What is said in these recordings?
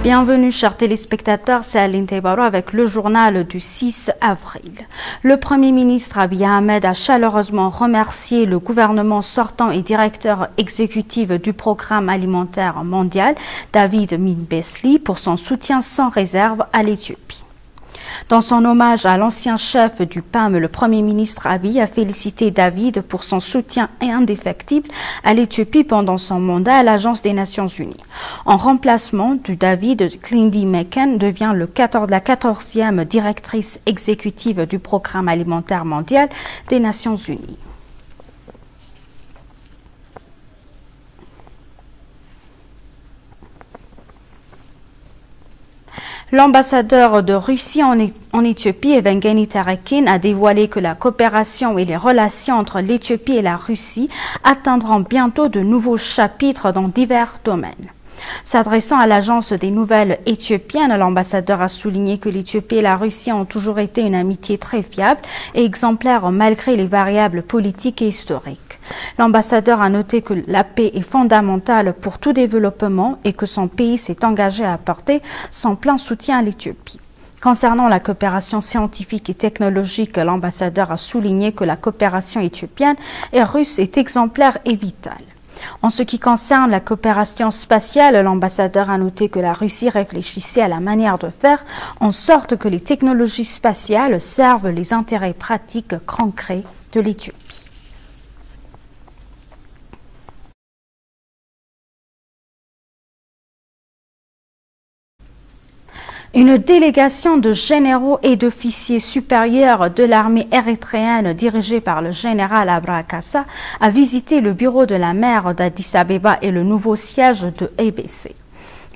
Bienvenue chers téléspectateurs, c'est Aline Tebaro avec le journal du 6 avril. Le Premier ministre Abiy Ahmed a chaleureusement remercié le gouvernement sortant et directeur exécutif du programme alimentaire mondial, David Mbesli, pour son soutien sans réserve à l'Éthiopie. Dans son hommage à l'ancien chef du PAM, le Premier ministre Abiy a félicité David pour son soutien indéfectible à l'Éthiopie pendant son mandat à l'Agence des Nations Unies. En remplacement du David, Klindi Meken devient la 14e directrice exécutive du Programme alimentaire mondial des Nations Unies. L'ambassadeur de Russie en Éthiopie, Evgeny Terekin, a dévoilé que la coopération et les relations entre l'Éthiopie et la Russie atteindront bientôt de nouveaux chapitres dans divers domaines. S'adressant à l'agence des nouvelles éthiopiennes, l'ambassadeur a souligné que l'Éthiopie et la Russie ont toujours été une amitié très fiable et exemplaire malgré les variables politiques et historiques. L'ambassadeur a noté que la paix est fondamentale pour tout développement et que son pays s'est engagé à apporter son plein soutien à l'Éthiopie. Concernant la coopération scientifique et technologique, l'ambassadeur a souligné que la coopération éthiopienne et russe est exemplaire et vitale. En ce qui concerne la coopération spatiale, l'ambassadeur a noté que la Russie réfléchissait à la manière de faire en sorte que les technologies spatiales servent les intérêts pratiques concrets de l'Éthiopie. Une délégation de généraux et d'officiers supérieurs de l'armée érythréenne dirigée par le général Abraha Kassa a visité le bureau de la maire d'Addis Abeba et le nouveau siège de EBC.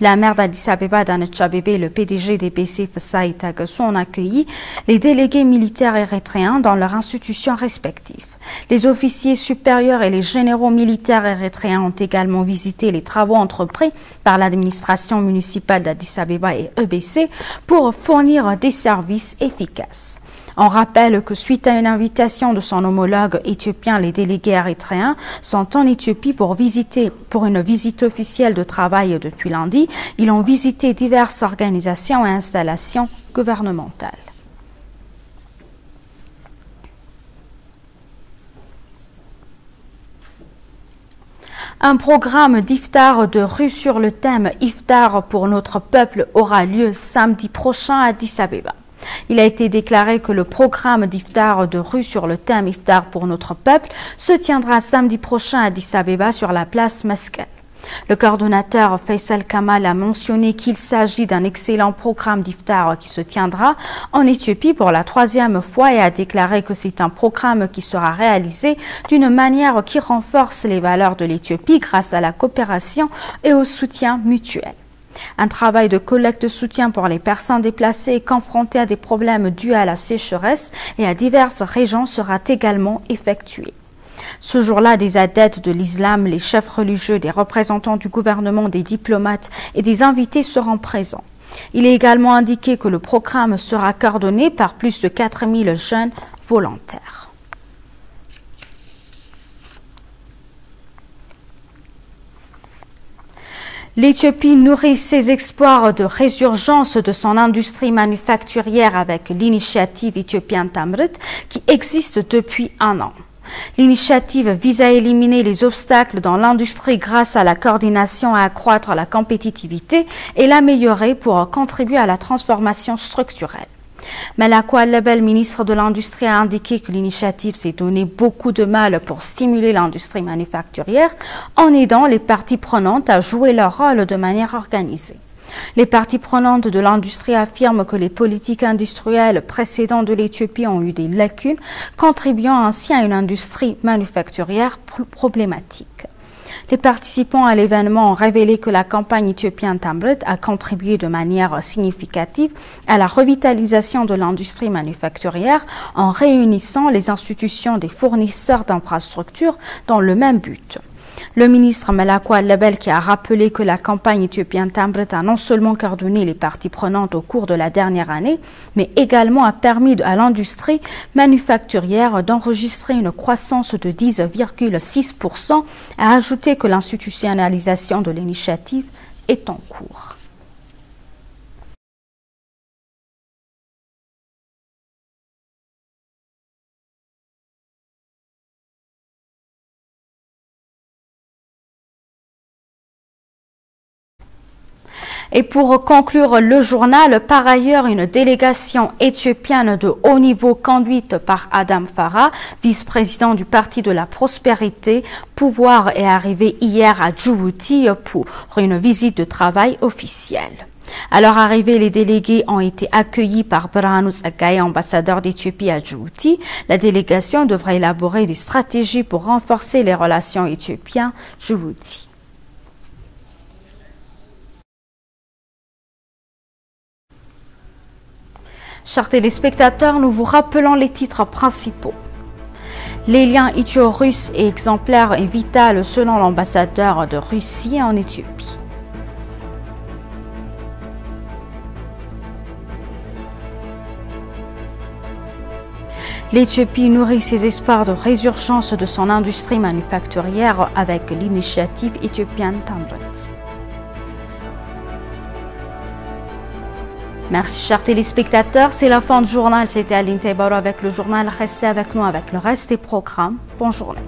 La maire d'Addis Abeba, Danech Abebe, et le PDG d'EBC, Fasaï Tagasso, ont accueilli les délégués militaires érythréens dans leurs institutions respectives. Les officiers supérieurs et les généraux militaires érythréens ont également visité les travaux entrepris par l'administration municipale d'Addis Abeba et EBC pour fournir des services efficaces. On rappelle que suite à une invitation de son homologue éthiopien, les délégués érythréens sont en Éthiopie pour une visite officielle de travail depuis lundi. Ils ont visité diverses organisations et installations gouvernementales. Un programme d'iftar de rue sur le thème « Iftar pour notre peuple » aura lieu samedi prochain à Addis Abeba. Il a été déclaré que le programme d'iftar de rue sur le thème « Iftar pour notre peuple » se tiendra samedi prochain à Addis Abeba sur la place Meskel. Le coordonnateur Faisal Kamal a mentionné qu'il s'agit d'un excellent programme d'iftar qui se tiendra en Éthiopie pour la 3e fois et a déclaré que c'est un programme qui sera réalisé d'une manière qui renforce les valeurs de l'Éthiopie grâce à la coopération et au soutien mutuel. Un travail de collecte de soutien pour les personnes déplacées et confrontées à des problèmes dus à la sécheresse et à diverses régions sera également effectué. Ce jour-là, des adeptes de l'islam, les chefs religieux, des représentants du gouvernement, des diplomates et des invités seront présents. Il est également indiqué que le programme sera coordonné par plus de 4000 jeunes volontaires. L'Éthiopie nourrit ses espoirs de résurgence de son industrie manufacturière avec l'initiative Ethiopian Tamrit qui existe depuis un an. L'initiative vise à éliminer les obstacles dans l'industrie grâce à la coordination, à accroître la compétitivité et l'améliorer pour contribuer à la transformation structurelle. Melako Lebel, ministre de l'Industrie, a indiqué que l'initiative s'est donné beaucoup de mal pour stimuler l'industrie manufacturière en aidant les parties prenantes à jouer leur rôle de manière organisée. Les parties prenantes de l'industrie affirment que les politiques industrielles précédentes de l'Éthiopie ont eu des lacunes, contribuant ainsi à une industrie manufacturière problématique. Les participants à l'événement ont révélé que la campagne Ethiopian Tamrit a contribué de manière significative à la revitalisation de l'industrie manufacturière en réunissant les institutions des fournisseurs d'infrastructures dans le même but. Le ministre Melako Lebel qui a rappelé que la campagne Ethiopian Tamrit a non seulement coordonné les parties prenantes au cours de la dernière année, mais également a permis à l'industrie manufacturière d'enregistrer une croissance de 10,6%, a ajouté que l'institutionnalisation de l'initiative est en cours. Et pour conclure le journal, par ailleurs, une délégation éthiopienne de haut niveau conduite par Adam Farah, vice-président du Parti de la Prospérité, Pouvoir, est arrivée hier à Djibouti pour une visite de travail officielle. À leur arrivée, les délégués ont été accueillis par Birhanu Tsaggaye, ambassadeur d'Éthiopie à Djibouti. La délégation devra élaborer des stratégies pour renforcer les relations éthiopiennes-Djibouti. Chers téléspectateurs, nous vous rappelons les titres principaux. Les liens éthio-russes et exemplaires et vital selon l'ambassadeur de Russie en Éthiopie. L'Éthiopie nourrit ses espoirs de résurgence de son industrie manufacturière avec l'initiative Ethiopian Tamrit. Merci chers téléspectateurs, c'est la fin du journal. C'était Aline Taibaro avec le journal. Restez avec nous avec le reste des programmes. Bonne journée.